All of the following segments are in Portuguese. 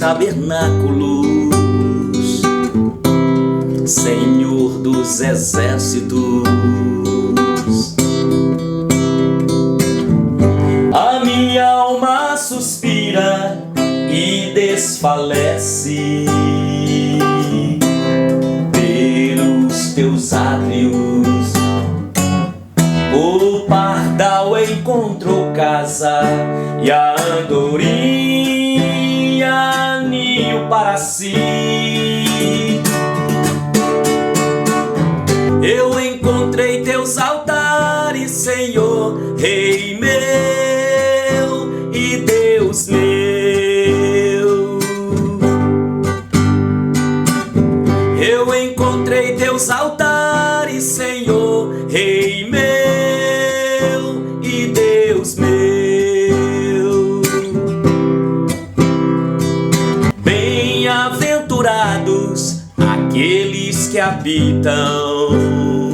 tabernáculos, Senhor dos exércitos. A minha alma suspira e desfalece pelos teus átrios. O pardal encontrou casa e a andorinha ninho para si. Eu encontrei teus altares, Senhor, Rei meu e Deus meu. Eu encontrei teus altares, Senhor, Rei meu e Deus meu. Bem-aventurados aqueles que habitam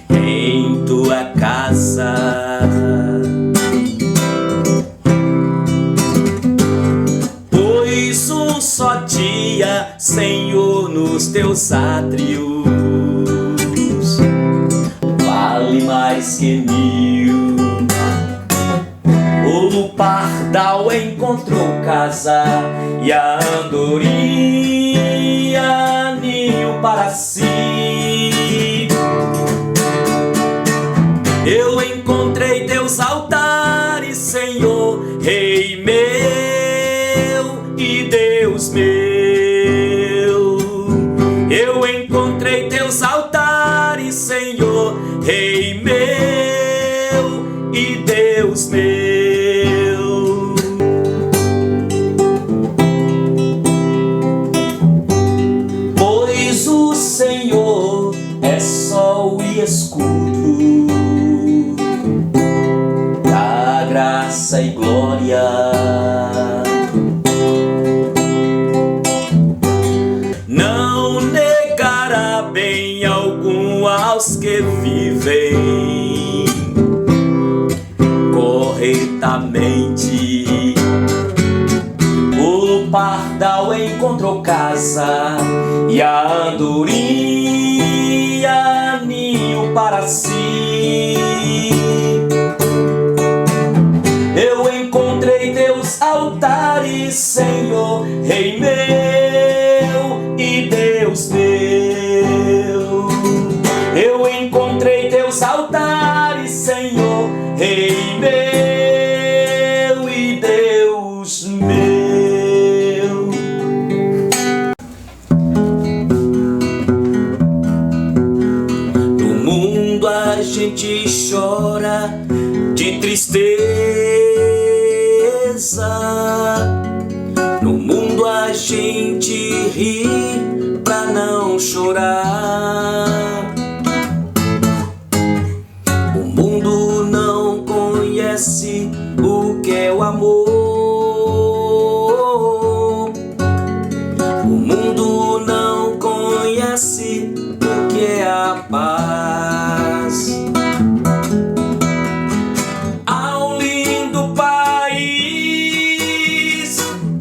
em tua casa, pois um só dia, Senhor, nos teus átrios vale mais que 1000. O pardal encontrou casa e a andorinha ninho para si. Eu encontrei teus altares, Senhor, Rei meu e Deus meu. Eu encontrei teus altares, Senhor, Rei meu e Deus meu. Pois o Senhor é sol e escudo, da graça e glória. Não negará bem algum aos que vivem corretamente. O pardal encontrou casa e a andorinha ninho para si. Eu encontrei teus altares, Senhor, Rei meu e Deus meu. Eu encontrei teus altares, Senhor, Rei meu e Deus meu. No mundo a gente chora de tristeza, no mundo a gente ri pra não chorar. O mundo não conhece o que é o amor. O mundo não conhece o que é a paz.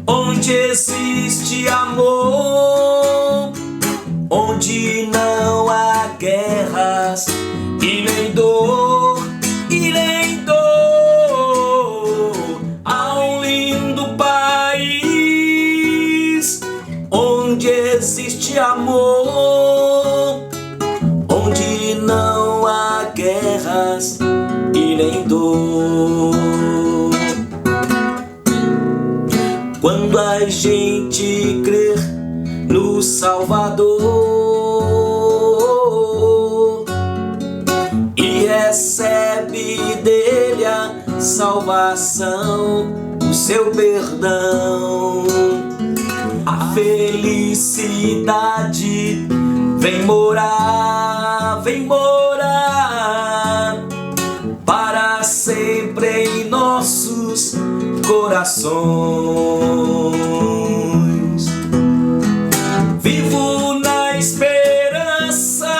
Onde existe amor, onde não há guerras e nem dor, há um lindo país onde existe amor, onde não há guerras e nem dor. Quando a gente crer no Salvador e recebe dele a salvação, o seu perdão, a felicidade vem morar para sempre em nossos corações. Vivo na esperança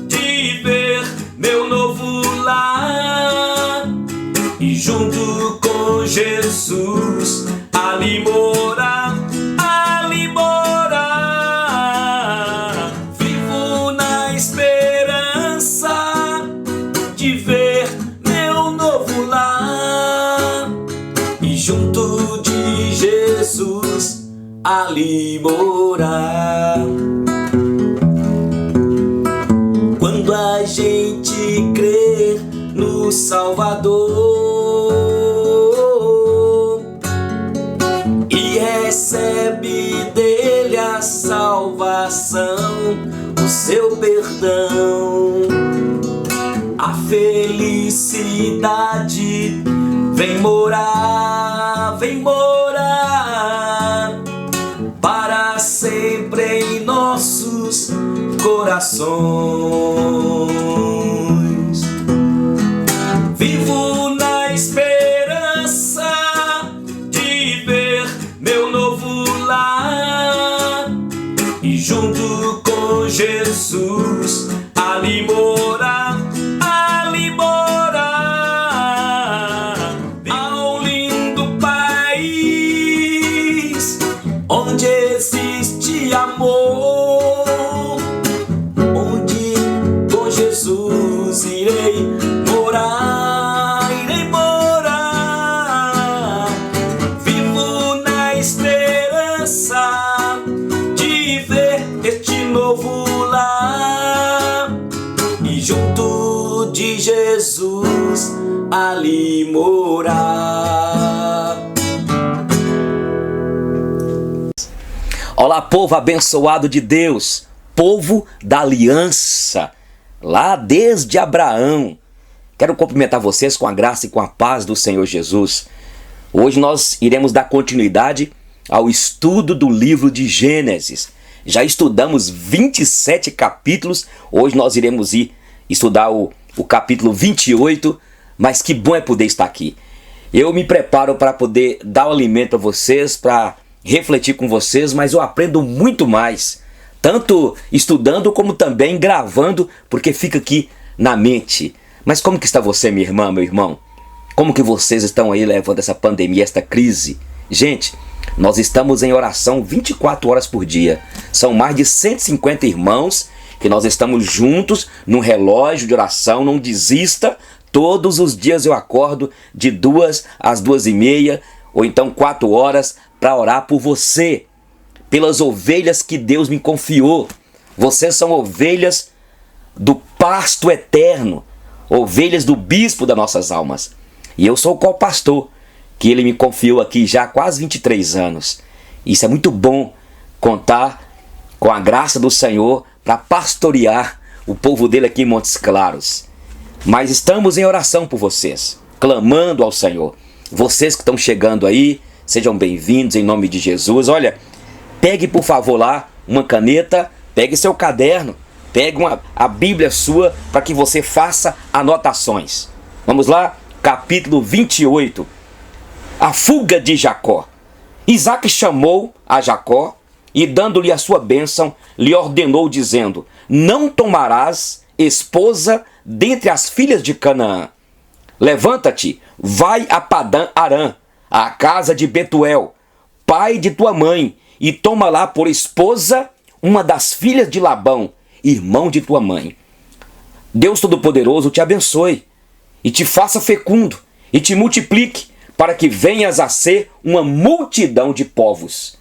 de ver meu novo lar e junto com Jesus ali morar. de ver meu novo lar e junto de Jesus ali morar. Quando a gente crer no Salvador e recebe dele a salvação, o seu perdão, a felicidade vem morar para sempre em nossos corações. Vivo na esperança de ver meu novo lar e junto com Jesus ali morar, ao lindo país onde existe amor, onde com Jesus irei morar. Vivo na esperança de ver este novo lar e junto de Jesus ali morar. Olá, povo abençoado de Deus, povo da aliança, lá desde Abraão. Quero cumprimentar vocês com a graça e com a paz do Senhor Jesus. Hoje nós iremos dar continuidade ao estudo do livro de Gênesis. Já estudamos 27 capítulos, hoje nós iremos estudar o capítulo 28, mas que bom é poder estar aqui. Eu me preparo para poder dar o alimento a vocês, para refletir com vocês, mas eu aprendo muito mais, tanto estudando como também gravando, porque fica aqui na mente. Mas como que está você, minha irmã, meu irmão? Como que vocês estão aí levando essa pandemia, esta crise? Gente, nós estamos em oração 24 horas por dia. São mais de 150 irmãos que nós estamos juntos num relógio de oração. Não desista, todos os dias eu acordo de 2 às 2:30 ou então 4 horas para orar por você, pelas ovelhas que Deus me confiou. Vocês são ovelhas do pasto eterno, ovelhas do bispo das nossas almas. E eu sou o co-pastor, que ele me confiou aqui já há quase 23 anos. Isso é muito bom, contar com a graça do Senhor para pastorear o povo dele aqui em Montes Claros. Mas estamos em oração por vocês, clamando ao Senhor. Vocês que estão chegando aí, sejam bem-vindos em nome de Jesus. Olha, pegue por favor lá uma caneta, pegue seu caderno, pegue a Bíblia sua para que você faça anotações. Vamos lá, capítulo 28, a fuga de Jacó. Isaac chamou a Jacó e, dando-lhe a sua bênção, lhe ordenou, dizendo: não tomarás esposa dentre as filhas de Canaã. Levanta-te, vai a Padã Arã, à casa de Betuel, pai de tua mãe, e toma lá por esposa uma das filhas de Labão, irmão de tua mãe. Deus Todo-Poderoso te abençoe, e te faça fecundo, e te multiplique, para que venhas a ser uma multidão de povos.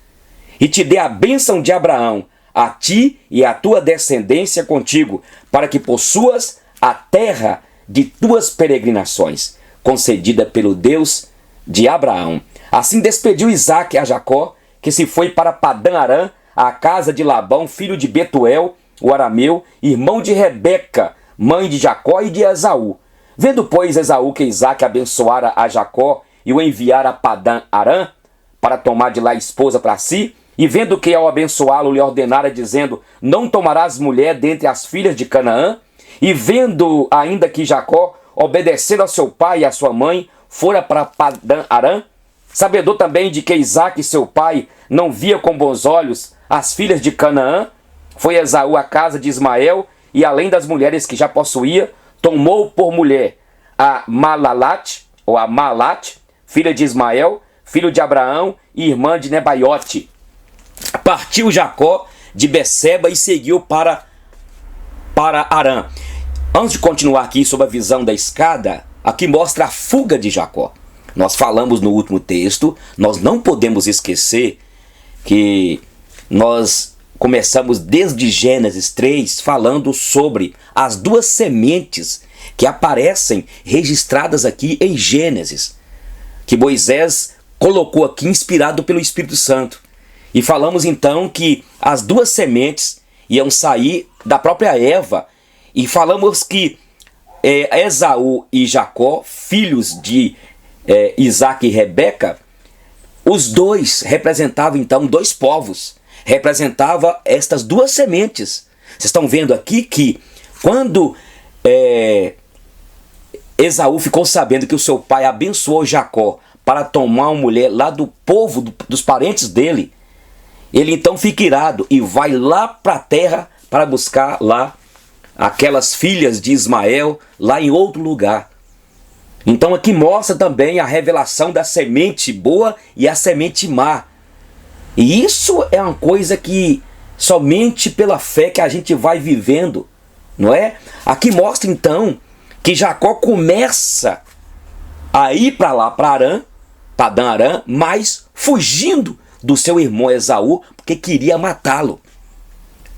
E te dê a bênção de Abraão, a ti e a tua descendência contigo, para que possuas a terra de tuas peregrinações, concedida pelo Deus de Abraão. Assim despediu Isaque a Jacó, que se foi para Padã Arã, à casa de Labão, filho de Betuel, o arameu, irmão de Rebeca, mãe de Jacó e de Esaú. Vendo, pois, Esaú que Isaque abençoara a Jacó e o enviara a Padã Arã, para tomar de lá esposa para si, e vendo que ao abençoá-lo lhe ordenara, dizendo: não tomarás mulher dentre as filhas de Canaã, e vendo ainda que Jacó, obedecendo a seu pai e a sua mãe, fora para Padã Arã, sabedor também de que Isaque, seu pai, não via com bons olhos as filhas de Canaã, foi Esaú à casa de Ismael, e além das mulheres que já possuía, tomou por mulher a Malalat, ou a Malate, filha de Ismael, filho de Abraão e irmã de Nebaiote. Partiu Jacó de Beceba e seguiu para Arã. Antes de continuar aqui sobre a visão da escada, aqui mostra a fuga de Jacó. Nós falamos no último texto, nós não podemos esquecer que nós começamos desde Gênesis 3 falando sobre as duas sementes que aparecem registradas aqui em Gênesis, que Moisés colocou aqui inspirado pelo Espírito Santo. E falamos então que as duas sementes iam sair da própria Eva. E falamos que Esaú e Jacó, filhos de Isaac e Rebeca, os dois representavam então dois povos. Representava estas duas sementes. Vocês estão vendo aqui que quando Esaú ficou sabendo que o seu pai abençoou Jacó para tomar uma mulher lá do povo, dos parentes dele, ele então fica irado e vai lá para a terra para buscar lá aquelas filhas de Ismael lá em outro lugar. Então aqui mostra também a revelação da semente boa e a semente má. E isso é uma coisa que somente pela fé que a gente vai vivendo, não é? Aqui mostra então que Jacó começa a ir para lá, para Arã, Padã-Arã, mas fugindo do seu irmão Esaú, porque queria matá-lo.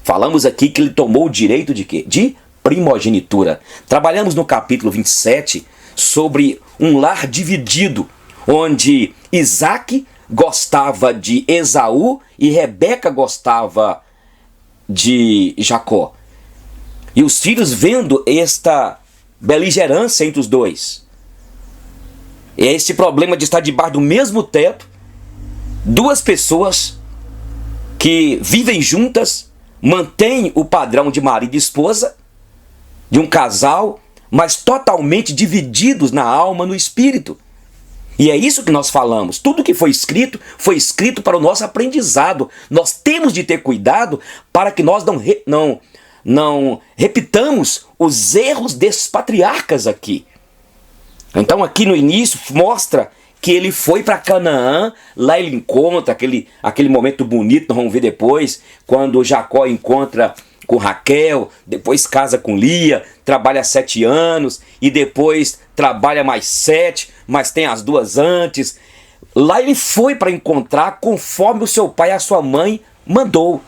Falamos aqui que ele tomou o direito de quê? De primogenitura. Trabalhamos no capítulo 27 sobre um lar dividido, onde Isaac gostava de Esaú e Rebeca gostava de Jacó. E os filhos vendo esta beligerância entre os dois, este problema de estar debaixo do mesmo teto, duas pessoas que vivem juntas, mantêm o padrão de marido e esposa, de um casal, mas totalmente divididos na alma, no espírito. E é isso que nós falamos. Tudo que foi escrito para o nosso aprendizado. Nós temos de ter cuidado para que nós não repitamos os erros desses patriarcas aqui. Então aqui no início mostra que ele foi para Canaã, lá ele encontra aquele momento bonito, nós vamos ver depois, quando Jacó encontra com Raquel, depois casa com Lia, trabalha 7 anos, e depois trabalha mais 7, mas tem as duas antes. Lá ele foi para encontrar conforme o seu pai e a sua mãe mandou.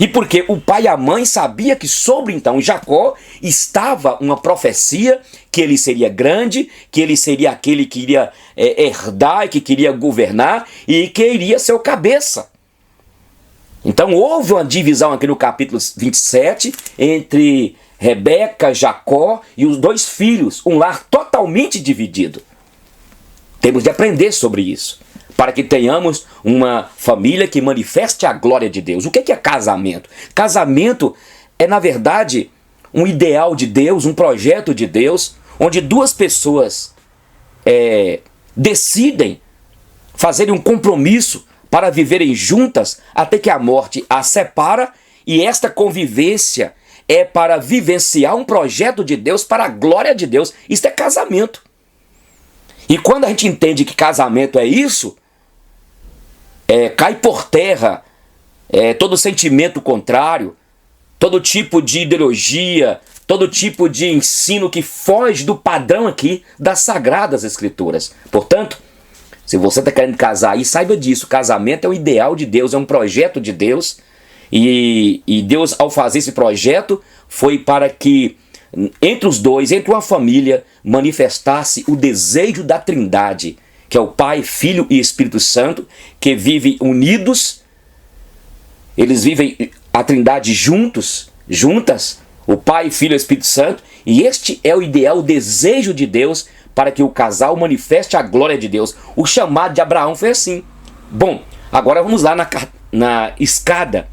E porque o pai e a mãe sabia que sobre então Jacó estava uma profecia que ele seria grande, que ele seria aquele que iria herdar e que queria governar e que iria ser o cabeça. Então houve uma divisão aqui no capítulo 27 entre Rebeca, Jacó e os dois filhos, um lar totalmente dividido. Temos de aprender sobre isso, para que tenhamos uma família que manifeste a glória de Deus. O que é casamento? Casamento é, na verdade, um ideal de Deus, um projeto de Deus, onde duas pessoas decidem fazerem um compromisso para viverem juntas até que a morte as separa, e esta convivência é para vivenciar um projeto de Deus para a glória de Deus. Isso é casamento. E quando a gente entende que casamento é isso, cai por terra todo sentimento contrário, todo tipo de ideologia, todo tipo de ensino que foge do padrão aqui das Sagradas Escrituras. Portanto, se você está querendo casar aí, saiba disso. Casamento é um ideal de Deus, é um projeto de Deus. E Deus, ao fazer esse projeto, foi para que entre os dois, entre uma família, manifestasse o desejo da Trindade, que é o Pai, Filho e Espírito Santo, que vivem unidos. Eles vivem a Trindade juntas, o Pai, Filho e Espírito Santo, e este é o ideal, o desejo de Deus para que o casal manifeste a glória de Deus. O chamado de Abraão foi assim. Bom, agora vamos lá na escada.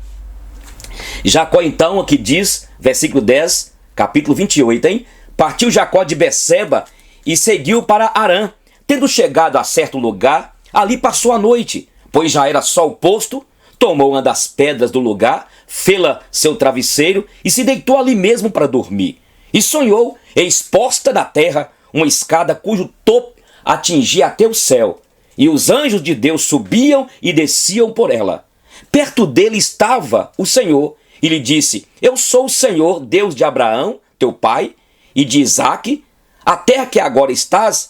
Jacó então, aqui diz, versículo 10, capítulo 28, hein? Partiu Jacó de Beceba e seguiu para Arã. Tendo chegado a certo lugar, ali passou a noite, pois já era sol posto. Tomou uma das pedras do lugar, fê-la seu travesseiro e se deitou ali mesmo para dormir. E sonhou, exposta na terra, uma escada cujo topo atingia até o céu, e os anjos de Deus subiam e desciam por ela. Perto dele estava o Senhor, e lhe disse: Eu sou o Senhor, Deus de Abraão, teu pai, e de Isaque, a terra que agora estás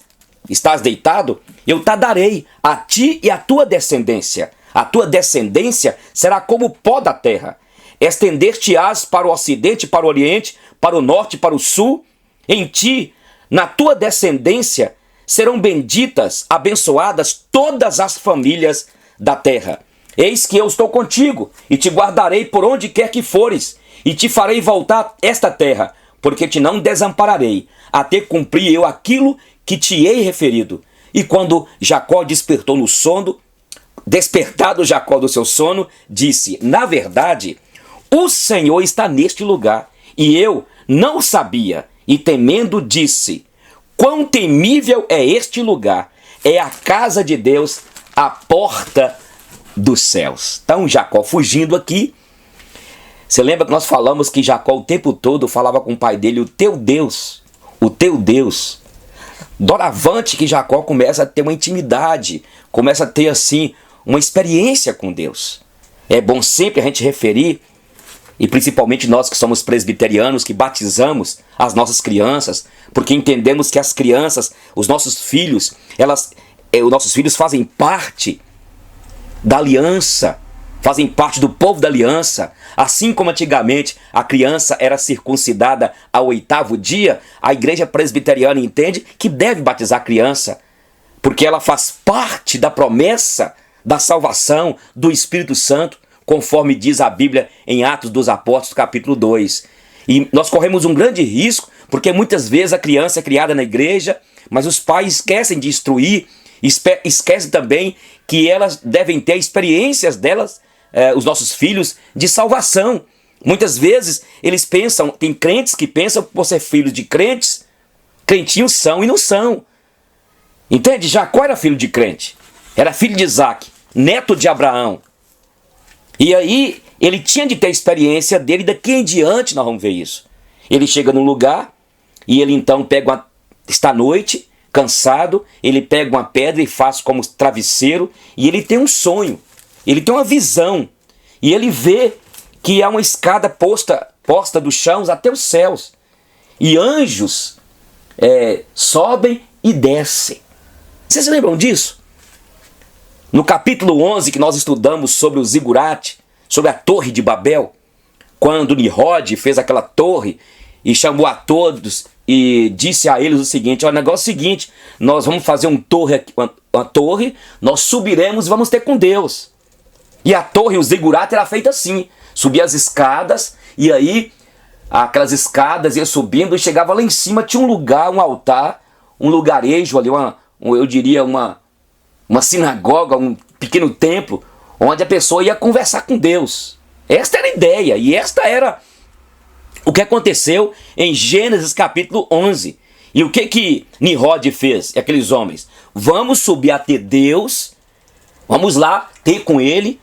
deitado, eu te darei a ti e a tua descendência. A tua descendência será como o pó da terra. Estender-te-ás para o ocidente, para o oriente, para o norte, para o sul. Em ti, na tua descendência, serão benditas, abençoadas todas as famílias da terra. Eis que eu estou contigo, e te guardarei por onde quer que fores, e te farei voltar esta terra, porque te não desampararei, até cumprir eu aquilo que te hei referido. E quando Jacó despertou no sono, despertado Jacó do seu sono, disse: na verdade, o Senhor está neste lugar, e eu não o sabia. E temendo disse: quão temível é este lugar! É a casa de Deus, a porta dos céus. Então Jacó fugindo aqui. Você lembra que nós falamos que Jacó o tempo todo falava com o pai dele: o teu Deus, o teu Deus. Doravante que Jacó começa a ter uma intimidade, começa a ter assim uma experiência com Deus. É bom sempre a gente referir, e principalmente nós que somos presbiterianos, que batizamos as nossas crianças, porque entendemos que as crianças, os nossos filhos, os nossos filhos fazem parte da aliança, fazem parte do povo da aliança. Assim como antigamente a criança era circuncidada ao 8º dia, a igreja presbiteriana entende que deve batizar a criança, porque ela faz parte da promessa da salvação do Espírito Santo, conforme diz a Bíblia em Atos dos Apóstolos, capítulo 2. E nós corremos um grande risco, porque muitas vezes a criança é criada na igreja, mas os pais esquecem de instruir, esquecem também que elas devem ter experiências delas, os nossos filhos, de salvação. Muitas vezes eles pensam, tem crentes que pensam que por ser filhos de crentes, crentinhos são e não são. Entende? Jacó era filho de crente, era filho de Isaque, neto de Abraão. E aí ele tinha de ter a experiência dele, daqui em diante nós vamos ver isso. Ele chega num lugar e ele então está à noite, cansado, ele pega uma pedra e faz como travesseiro, e ele tem um sonho, ele tem uma visão, e ele vê que há uma escada posta dos chãos até os céus, e anjos sobem e descem. Vocês se lembram disso? No capítulo 11, que nós estudamos sobre o zigurate, sobre a torre de Babel, quando Nimrod fez aquela torre e chamou a todos e disse a eles o seguinte: olha, o negócio é o seguinte, nós vamos fazer uma torre, nós subiremos e vamos ter com Deus. E a torre, o zigurate, era feita assim, subia as escadas, e aí aquelas escadas ia subindo e chegava lá em cima, tinha um lugar, um altar, um lugarejo ali, eu diria uma sinagoga, um pequeno templo, onde a pessoa ia conversar com Deus. Esta era a ideia, e esta era o que aconteceu em Gênesis capítulo 11. E o que Nimrod fez, e aqueles homens? Vamos subir até Deus, vamos lá ter com ele,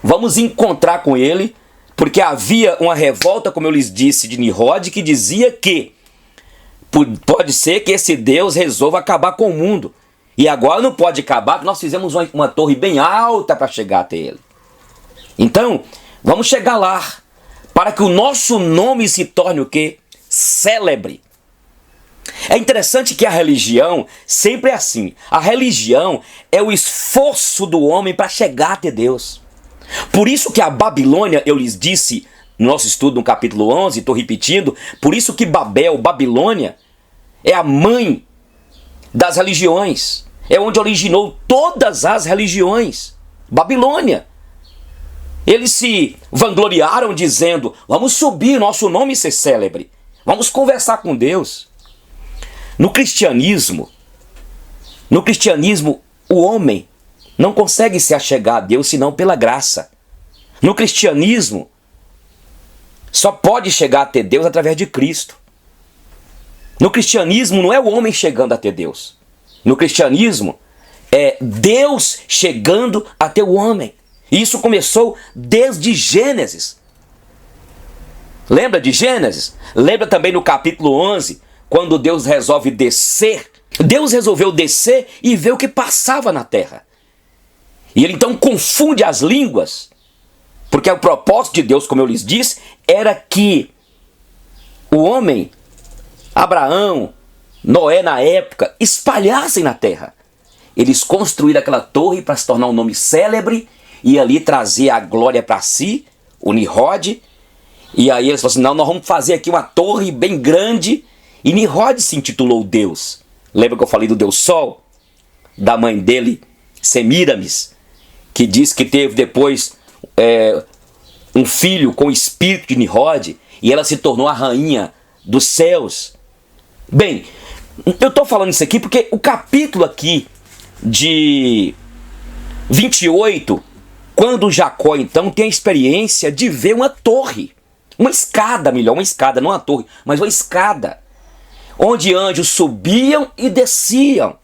vamos encontrar com ele, porque havia uma revolta, como eu lhes disse, de Nimrod, que dizia que pode ser que esse Deus resolva acabar com o mundo. E agora não pode acabar, porque nós fizemos uma torre bem alta para chegar até ele. Então, vamos chegar lá, para que o nosso nome se torne o quê? Célebre. É interessante que a religião sempre é assim. A religião é o esforço do homem para chegar até Deus. Por isso que a Babilônia, eu lhes disse no nosso estudo no capítulo 11, estou repetindo, por isso que Babilônia, é a mãe das religiões. É onde originou todas as religiões. Babilônia. Eles se vangloriaram dizendo: vamos subir, nosso nome ser célebre. Vamos conversar com Deus. No cristianismo, o homem não consegue se achegar a Deus senão pela graça. No cristianismo, só pode chegar até Deus através de Cristo. No cristianismo não é o homem chegando até Deus. No cristianismo é Deus chegando até o homem. E isso começou desde Gênesis. Lembra de Gênesis? Lembra também no capítulo 11, quando Deus resolve descer? Deus resolveu descer e ver o que passava na terra. E ele então confunde as línguas, porque o propósito de Deus, como eu lhes disse, era que o homem Abraão, Noé na época, espalhassem na terra. Eles construíram aquela torre para se tornar um nome célebre e ali trazer a glória para si, o Nimrod. E aí eles falaram assim, não, nós vamos fazer aqui uma torre bem grande. E Nimrod se intitulou Deus. Lembra que eu falei do Deus Sol? Da mãe dele, Semíramis, que diz que teve depois um filho com o espírito de Nimrod, e ela se tornou a rainha dos céus. Bem, eu estou falando isso aqui porque o capítulo aqui de 28, quando Jacó então tem a experiência de ver uma torre, uma escada, não uma torre, mas uma escada, onde anjos subiam e desciam.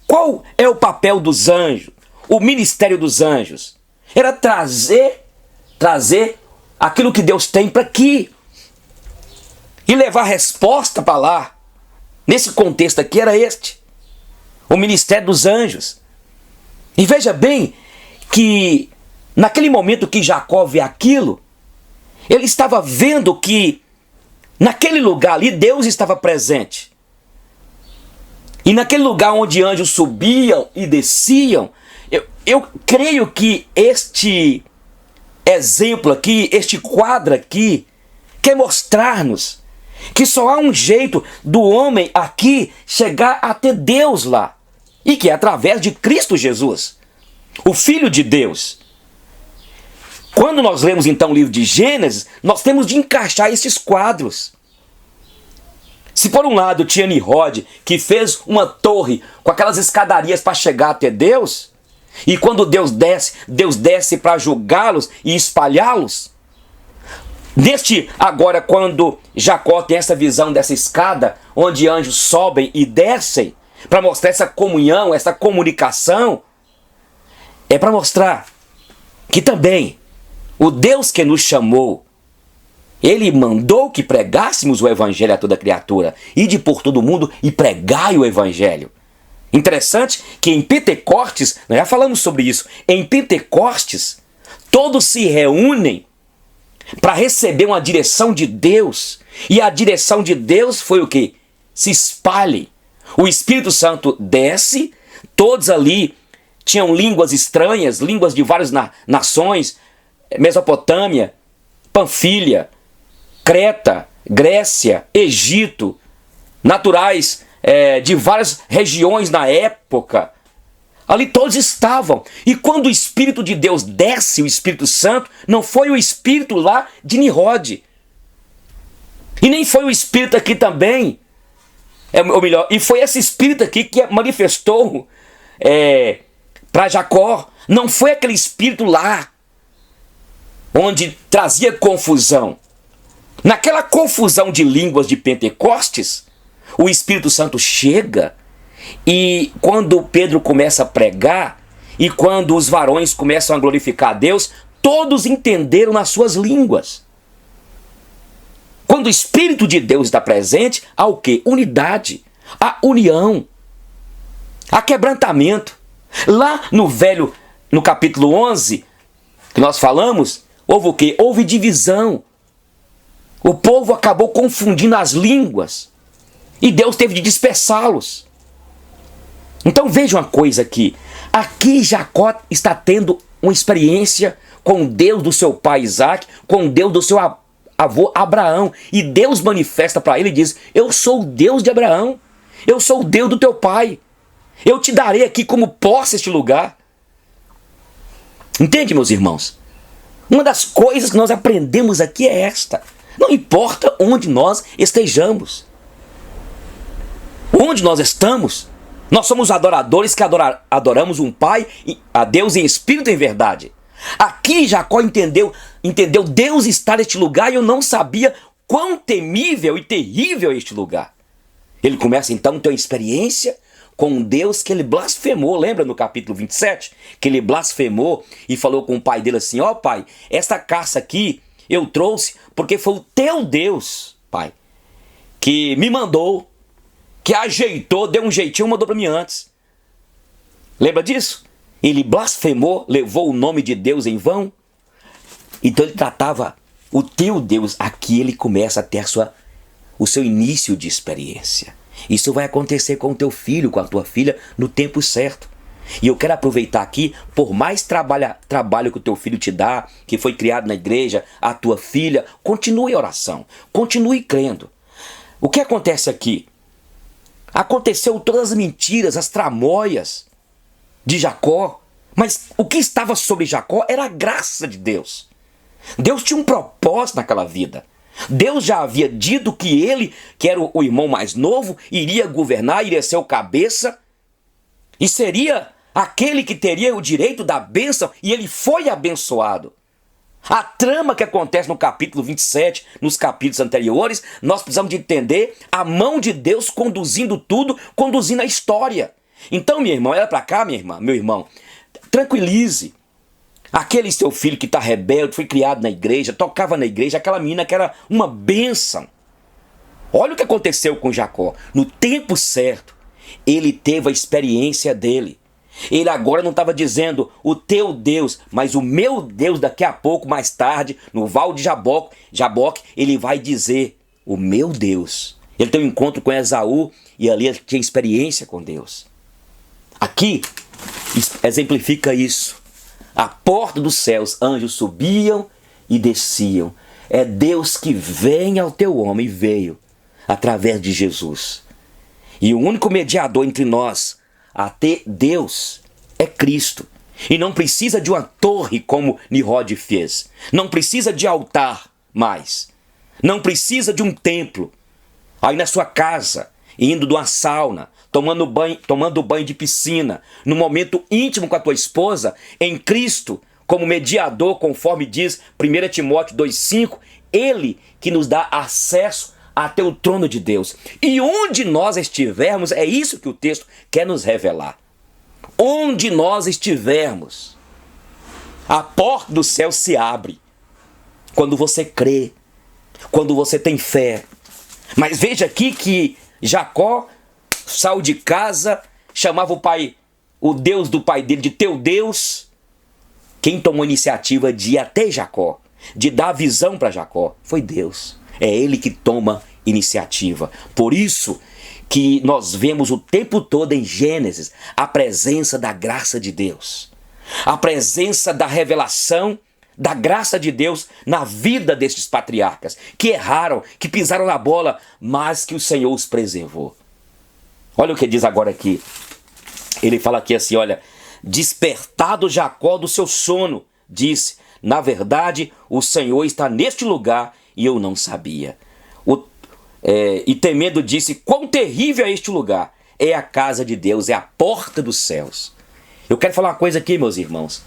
Qual é o papel dos anjos? O ministério dos anjos era trazer aquilo que Deus tem para aqui e levar resposta para lá. Nesse contexto aqui era o ministério dos anjos. E veja bem que naquele momento que Jacó vê aquilo, ele estava vendo que naquele lugar ali Deus estava presente. E naquele lugar onde anjos subiam e desciam, eu creio que este exemplo aqui, este quadro aqui, quer mostrar-nos que só há um jeito do homem aqui chegar até Deus lá. E que é através de Cristo Jesus, o Filho de Deus. Quando nós lemos então o livro de Gênesis, nós temos de encaixar esses quadros. Se por um lado tinha Nimrod, que fez uma torre com aquelas escadarias para chegar até Deus, e quando Deus desce para julgá-los e espalhá-los. Agora, quando Jacó tem essa visão dessa escada, onde anjos sobem e descem, para mostrar essa comunhão, essa comunicação, é para mostrar que também o Deus que nos chamou, Ele mandou que pregássemos o Evangelho a toda criatura. Ide por todo mundo e pregai o Evangelho. Interessante que em Pentecostes, nós já falamos sobre isso, em Pentecostes, todos se reúnem para receber uma direção de Deus. E a direção de Deus foi o quê? Se espalhe. O Espírito Santo desce, todos ali tinham línguas estranhas, línguas de várias nações, Mesopotâmia, Panfilha, Creta, Grécia, Egito, naturais de várias regiões na época. Ali todos estavam. E quando o Espírito de Deus desce, o Espírito Santo, não foi o Espírito lá de Nimrod. E nem foi o Espírito aqui também. Ou melhor, e foi esse Espírito aqui que manifestou para Jacó. Não foi aquele Espírito lá, onde trazia confusão. Naquela confusão de línguas de Pentecostes, o Espírito Santo chega e quando Pedro começa a pregar e quando os varões começam a glorificar a Deus, todos entenderam nas suas línguas. Quando o Espírito de Deus está presente, há o quê? Unidade, há união, há quebrantamento. Lá no capítulo 11, que nós falamos, houve o quê? Houve divisão. O povo acabou confundindo as línguas e Deus teve de dispersá-los. Então veja uma coisa aqui. Aqui Jacó está tendo uma experiência com Deus do seu pai Isaac, com Deus do seu avô Abraão. E Deus manifesta para ele e diz: eu sou o Deus de Abraão, eu sou o Deus do teu pai, eu te darei aqui como posse este lugar. Entende, meus irmãos? Uma das coisas que nós aprendemos aqui é esta: não importa onde nós estejamos, onde nós estamos, nós somos adoradores que adoramos um Pai, a Deus em espírito e em verdade. Aqui Jacó entendeu, Deus está neste lugar e eu não sabia quão temível e terrível é este lugar. Ele começa então a ter uma experiência com um Deus que ele blasfemou. Lembra no capítulo 27? Que ele blasfemou e falou com o pai dele assim: ó pai, esta caça aqui eu trouxe porque foi o teu Deus, pai, que me mandou, que ajeitou, deu um jeitinho, mandou para mim antes. Lembra disso? Ele blasfemou, levou o nome de Deus em vão. Então ele tratava o teu Deus. Aqui ele começa a ter o seu início de experiência. Isso vai acontecer com o teu filho, com a tua filha, no tempo certo. E eu quero aproveitar aqui, por mais trabalho que o teu filho te dá, que foi criado na igreja, a tua filha, continue a oração, continue crendo. O que acontece aqui? Aconteceu todas as mentiras, as tramóias de Jacó, mas o que estava sobre Jacó era a graça de Deus. Deus tinha um propósito naquela vida. Deus já havia dito que ele, que era o irmão mais novo, iria governar, iria ser o cabeça, e seria aquele que teria o direito da bênção, e ele foi abençoado. A trama que acontece no capítulo 27, nos capítulos anteriores, nós precisamos de entender a mão de Deus conduzindo tudo, conduzindo a história. Então, minha irmã, olha para cá, minha irmã, meu irmão, tranquilize. Aquele seu filho que está rebelde, foi criado na igreja, tocava na igreja, aquela menina que era uma bênção. Olha o que aconteceu com Jacó. No tempo certo, ele teve a experiência dele. Ele agora não estava dizendo o teu Deus, mas o meu Deus. Daqui a pouco, mais tarde, no Val de Jaboque, ele vai dizer o meu Deus. Ele tem um encontro com Esaú e ali ele tinha experiência com Deus. Aqui exemplifica isso. A porta dos céus, anjos subiam e desciam. É Deus que vem ao teu homem, veio através de Jesus. E o único mediador entre nós, até Deus, é Cristo. E não precisa de uma torre como Nimrod fez. Não precisa de altar mais. Não precisa de um templo. Aí na sua casa, indo de uma sauna, tomando banho de piscina, no momento íntimo com a tua esposa, em Cristo, como mediador, conforme diz 1 Timóteo 2,5, ele que nos dá acesso até o trono de Deus. E onde nós estivermos, é isso que o texto quer nos revelar. Onde nós estivermos, a porta do céu se abre. Quando você crê, quando você tem fé. Mas veja aqui que Jacó saiu de casa, chamava o pai, o Deus do pai dele de teu Deus. Quem tomou a iniciativa de ir até Jacó, de dar visão para Jacó, foi Deus. É ele que toma iniciativa. Por isso que nós vemos o tempo todo em Gênesis a presença da graça de Deus. A presença da revelação da graça de Deus na vida destes patriarcas, que erraram, que pisaram na bola, mas que o Senhor os preservou. Olha o que diz agora aqui. Ele fala aqui assim, olha, despertado Jacó do seu sono, disse, na verdade, o Senhor está neste lugar e eu não sabia. E temendo disse, quão terrível é este lugar. É a casa de Deus, é a porta dos céus. Eu quero falar uma coisa aqui, meus irmãos.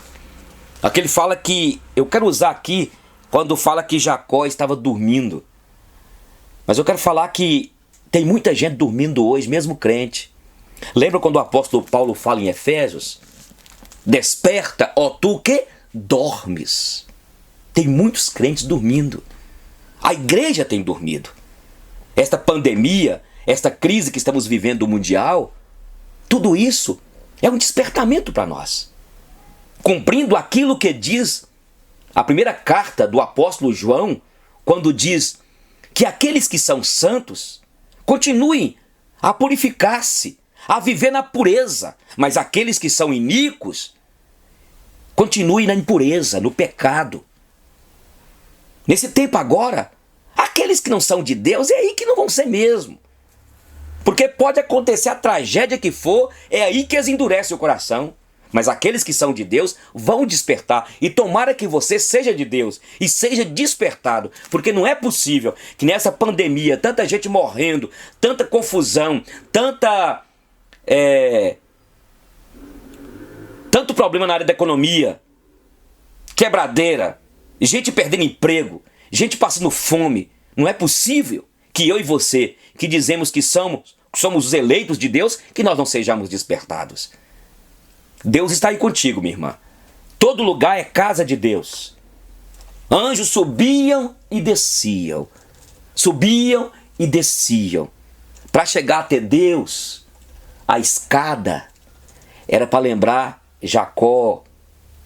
Aqui ele fala que, eu quero usar aqui, quando fala que Jacó estava dormindo. Mas eu quero falar que tem muita gente dormindo hoje, mesmo crente. Lembra quando o apóstolo Paulo fala em Efésios? Desperta, ó tu que dormes. Tem muitos crentes dormindo. A igreja tem dormido. Esta pandemia, esta crise que estamos vivendo mundial, tudo isso é um despertamento para nós. Cumprindo aquilo que diz a primeira carta do apóstolo João, quando diz que aqueles que são santos continuem a purificar-se, a viver na pureza, mas aqueles que são iníquos continuem na impureza, no pecado. Nesse tempo agora, aqueles que não são de Deus, é aí que não vão ser mesmo. Porque pode acontecer a tragédia que for, é aí que eles endurecem o coração. Mas aqueles que são de Deus vão despertar. E tomara que você seja de Deus e seja despertado. Porque não é possível que nessa pandemia, tanta gente morrendo, tanta confusão, tanto problema na área da economia, quebradeira, gente perdendo emprego, gente passando fome. Não é possível que eu e você, que dizemos que somos os eleitos de Deus, que nós não sejamos despertados. Deus está aí contigo, minha irmã. Todo lugar é casa de Deus. Anjos subiam e desciam. Subiam e desciam. Para chegar até Deus, a escada era para lembrar Jacó,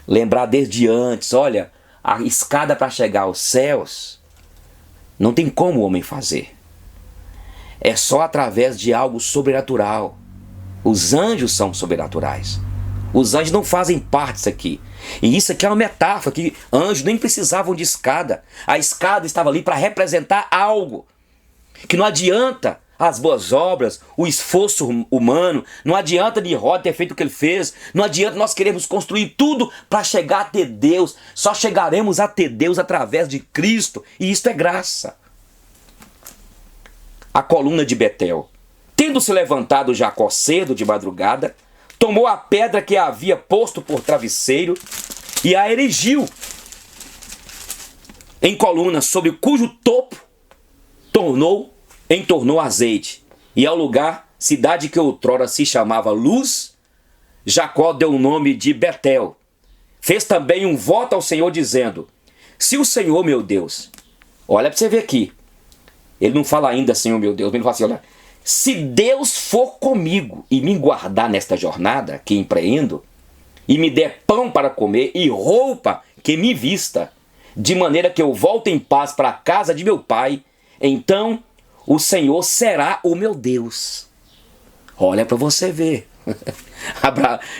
lembrar desde antes. Olha, a escada para chegar aos céus, não tem como o homem fazer. é só através de algo sobrenatural. Os anjos são sobrenaturais. Os anjos não fazem parte disso aqui. E isso aqui é uma metáfora, que anjos nem precisavam de escada. A escada estava ali para representar algo. Que não adianta as boas obras, o esforço humano, não adianta Nimrod ter feito o que ele fez, não adianta nós queremos construir tudo para chegar até Deus. Só chegaremos até Deus através de Cristo, e isto é graça. A coluna de Betel. Tendo se levantado Jacó cedo de madrugada, tomou a pedra que havia posto por travesseiro e a erigiu em coluna, sobre cujo topo entornou azeite. E ao lugar, cidade que outrora se chamava Luz, Jacó deu o nome de Betel. Fez também um voto ao Senhor, dizendo: se o Senhor, meu Deus, olha para você ver aqui, ele não fala ainda Senhor, meu Deus, ele fala assim: olha, se Deus for comigo e me guardar nesta jornada que empreendo, e me der pão para comer e roupa que me vista, de maneira que eu volte em paz para a casa de meu pai, então o Senhor será o meu Deus. Olha para você ver.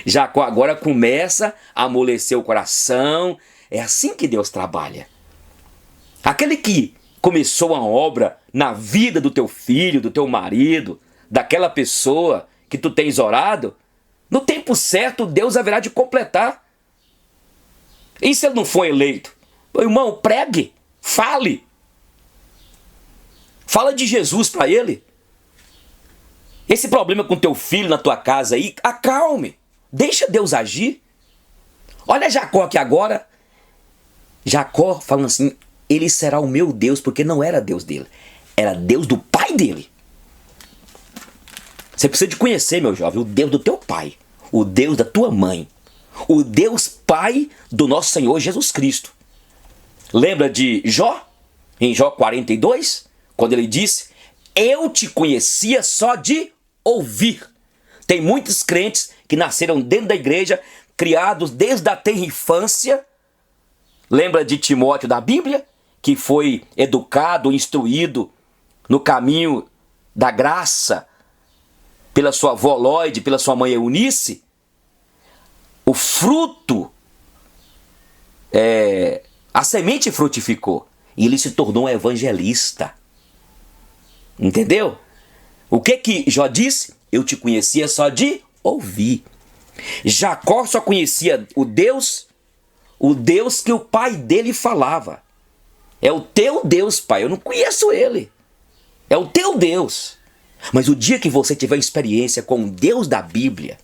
Jacó agora começa a amolecer o coração. É assim que Deus trabalha. Aquele que começou uma obra na vida do teu filho, do teu marido, daquela pessoa que tu tens orado, no tempo certo Deus haverá de completar. E se ele não for eleito? Meu irmão, pregue, fale. Fala de Jesus para ele. Esse problema com teu filho na tua casa aí, acalme. Deixa Deus agir. Olha Jacó aqui agora. Jacó falando assim: ele será o meu Deus, porque não era Deus dele. Era Deus do pai dele. Você precisa de conhecer, meu jovem, o Deus do teu pai. O Deus da tua mãe. O Deus pai do nosso Senhor Jesus Cristo. Lembra de Jó? Em Jó 42? Quando ele disse: eu te conhecia só de ouvir. Tem muitos crentes que nasceram dentro da igreja, criados desde a tenra infância. Lembra de Timóteo da Bíblia? Que foi educado, instruído no caminho da graça pela sua avó Lóide, pela sua mãe Eunice. O fruto, a semente frutificou e ele se tornou um evangelista. Entendeu? O que Jó disse? Eu te conhecia só de ouvir. Jacó só conhecia o Deus que o pai dele falava. É o teu Deus, pai. Eu não conheço ele. É o teu Deus. Mas o dia que você tiver experiência com o Deus da Bíblia,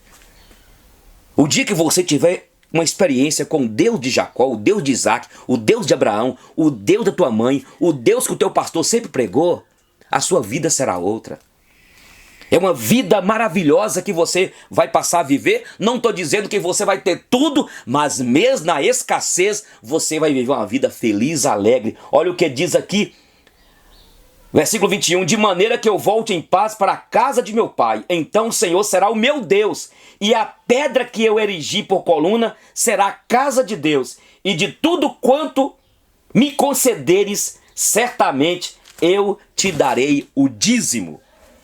o dia que você tiver uma experiência com o Deus de Jacó, o Deus de Isaac, o Deus de Abraão, o Deus da tua mãe, o Deus que o teu pastor sempre pregou, a sua vida será outra. É uma vida maravilhosa que você vai passar a viver. Não estou dizendo que você vai ter tudo, mas mesmo na escassez, você vai viver uma vida feliz, alegre. Olha o que diz aqui, versículo 21. De maneira que eu volte em paz para a casa de meu pai, então o Senhor será o meu Deus, e a pedra que eu erigi por coluna será a casa de Deus, e de tudo quanto me concederes, certamente eu te darei o dízimo.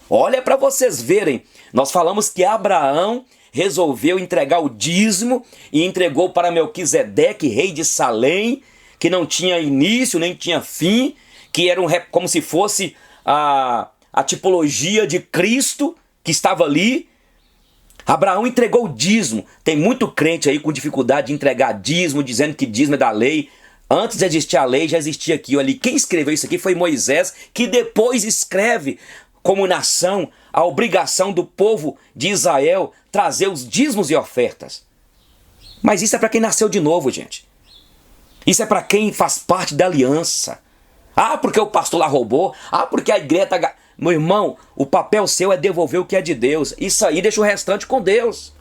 Olha para vocês verem, nós falamos que Abraão resolveu entregar o dízimo e entregou para Melquisedeque, rei de Salém, que não tinha início nem tinha fim, que era como se fosse a tipologia de Cristo que estava ali. Abraão entregou o dízimo. Tem muito crente aí com dificuldade de entregar dízimo, dizendo que dízimo é da lei. Antes de existir a lei, já existia aqui. Ali. Quem escreveu isso aqui foi Moisés, que depois escreve como nação a obrigação do povo de Israel trazer os dízimos e ofertas. Mas isso é para quem nasceu de novo, gente. Isso é para quem faz parte da aliança. Ah, porque o pastor lá roubou. Ah, porque a igreja está... Meu irmão, o papel seu é devolver o que é de Deus. Isso aí deixa o restante com Deus.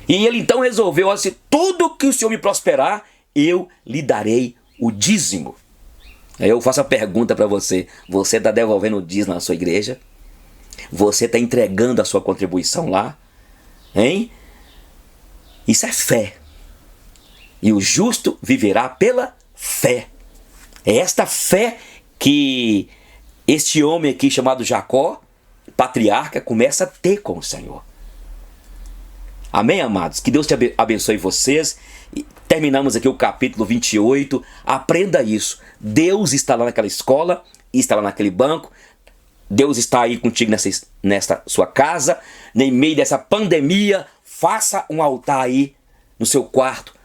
E ele então resolveu assim: tudo que o Senhor me prosperar, eu lhe darei o dízimo. Aí eu faço a pergunta para você: você está devolvendo o dízimo na sua igreja? Você está entregando a sua contribuição lá? Hein? Isso é fé. E o justo viverá pela fé. É esta fé que este homem aqui chamado Jacó, patriarca, começa a ter com o Senhor. Amém, amados? Que Deus te abençoe vocês. Terminamos aqui o capítulo 28. Aprenda isso. Deus está lá naquela escola, está lá naquele banco. Deus está aí contigo nessa sua casa. No meio dessa pandemia, faça um altar aí no seu quarto,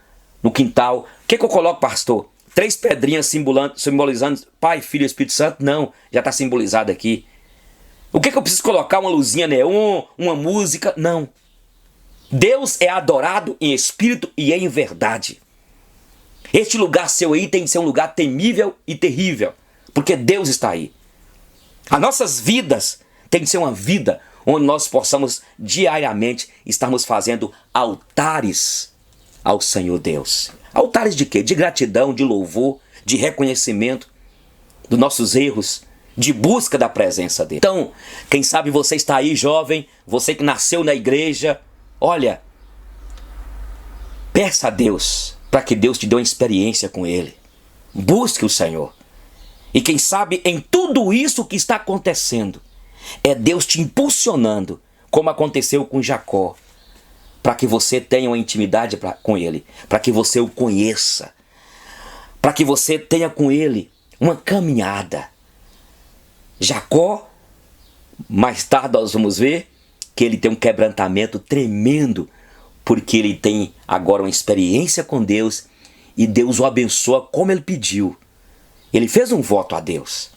no quintal. O que eu coloco, pastor? 3 pedrinhas simbolizando Pai, Filho e Espírito Santo? Não, já está simbolizado aqui. O que eu preciso colocar? Uma luzinha neon, uma música? Não. Deus é adorado em espírito e em verdade. Este lugar seu aí tem que ser um lugar temível e terrível, porque Deus está aí. As nossas vidas tem que ser uma vida onde nós possamos diariamente estarmos fazendo altares ao Senhor Deus. Altares de quê? De gratidão, de louvor, de reconhecimento dos nossos erros, de busca da presença dele. Então, quem sabe você está aí, jovem, você que nasceu na igreja, olha, peça a Deus para que Deus te dê uma experiência com ele. Busque o Senhor. E quem sabe em tudo isso que está acontecendo, é Deus te impulsionando, como aconteceu com Jacó, para que você tenha uma intimidade com ele, para que você o conheça, para que você tenha com ele uma caminhada. Jacó, mais tarde nós vamos ver que ele tem um quebrantamento tremendo, porque ele tem agora uma experiência com Deus e Deus o abençoa como ele pediu. Ele fez um voto a Deus.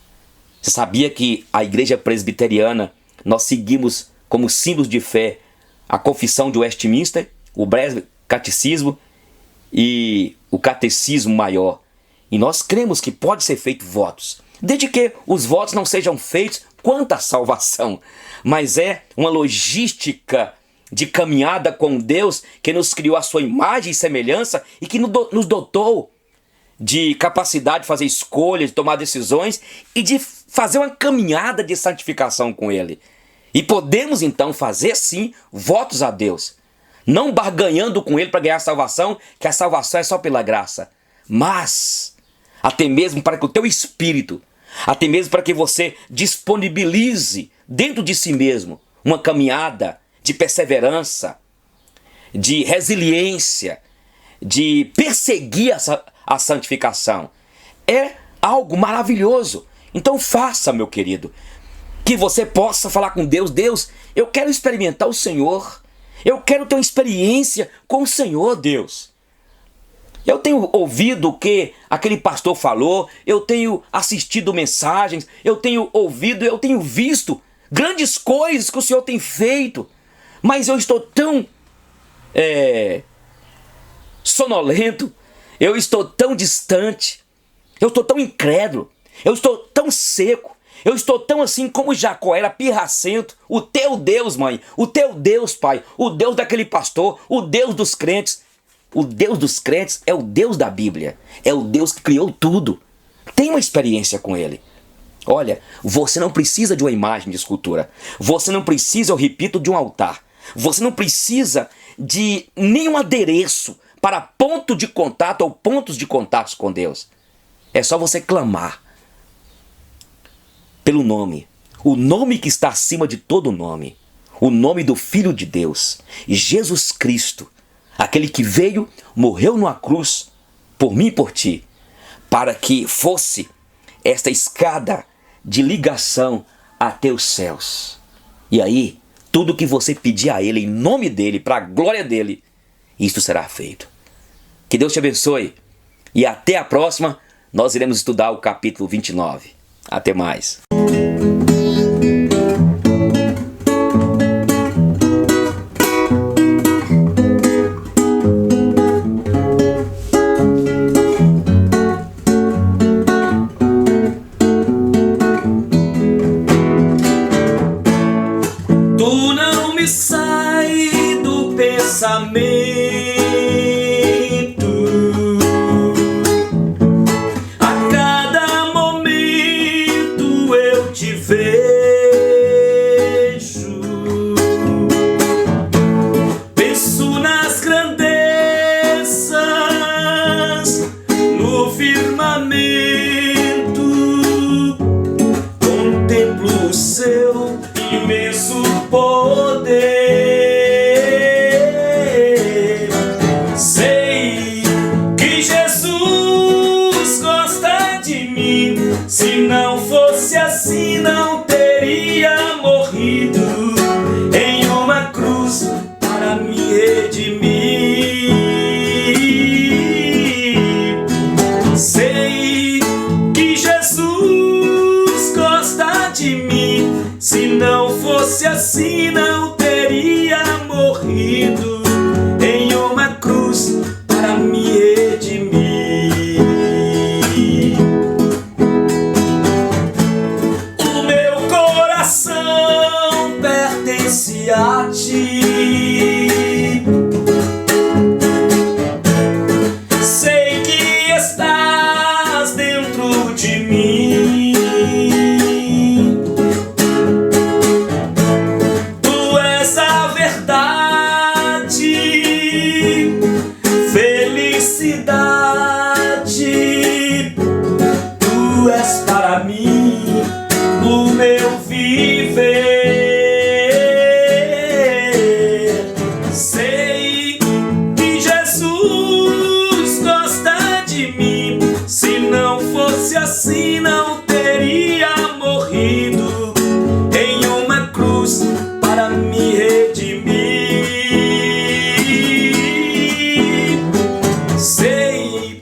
Você sabia que a igreja presbiteriana, nós seguimos como símbolos de fé a confissão de Westminster, o breve catecismo e o catecismo maior. E nós cremos que pode ser feito votos, desde que os votos não sejam feitos quanto à salvação, mas é uma logística de caminhada com Deus que nos criou a sua imagem e semelhança e que nos dotou de capacidade de fazer escolhas, de tomar decisões e de fazer uma caminhada de santificação com Ele. E podemos então fazer sim votos a Deus, não barganhando com Ele para ganhar a salvação, que a salvação é só pela graça, mas até mesmo para que o teu espírito, até mesmo para que você disponibilize dentro de si mesmo uma caminhada de perseverança, de resiliência, de perseguir a santificação. É algo maravilhoso. Então faça, meu querido, que você possa falar com Deus. Deus, eu quero experimentar o Senhor. Eu quero ter uma experiência com o Senhor, Deus. Eu tenho ouvido o que aquele pastor falou, eu tenho assistido mensagens, eu tenho ouvido, eu tenho visto grandes coisas que o Senhor tem feito, mas eu estou tão sonolento, eu estou tão distante, eu estou tão incrédulo, eu estou tão seco, eu estou tão assim como Jacó era pirracento. O teu Deus, mãe, o teu Deus, pai, o Deus daquele pastor, o Deus dos crentes. O Deus dos crentes é o Deus da Bíblia, é o Deus que criou tudo. Tem uma experiência com Ele. Olha, você não precisa de uma imagem de escultura, você não precisa, eu repito, de um altar, você não precisa de nenhum adereço para ponto de contato ou pontos de contato com Deus. É só você clamar pelo nome, o nome que está acima de todo nome, o nome do Filho de Deus, Jesus Cristo, aquele que veio, morreu numa cruz por mim e por ti, para que fosse esta escada de ligação até os céus. E aí, tudo que você pedir a Ele, em nome dEle, para a glória dEle, isso será feito. Que Deus te abençoe. E até a próxima, nós iremos estudar o capítulo 29. Até mais. Tu não me sai do pensamento, a cada momento eu te vejo, penso nas grandezas, no firmamento, com poder. Sei que Jesus gosta de mim. Se não fosse assim, não teria morrido em uma cruz para me redimir. Sei que Jesus gosta de mim. Se não fosse assim, não teria morrido em uma cruz para me redimir. O meu coração pertence a ti. Sei que estás dentro de mim. Tu és a verdade, felicidade. Tu és para mim o meu viver. Sei que Jesus gosta de mim. Se não fosse assim, não teria morrido em uma cruz para me redimir. Sei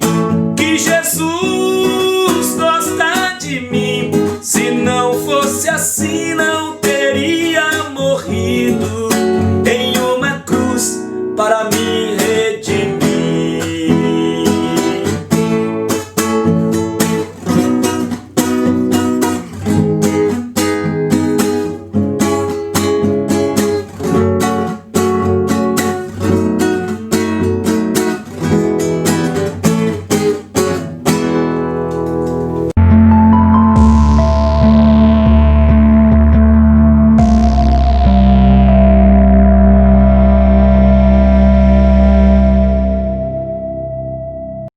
que Jesus gosta de mim. Se não fosse assim, não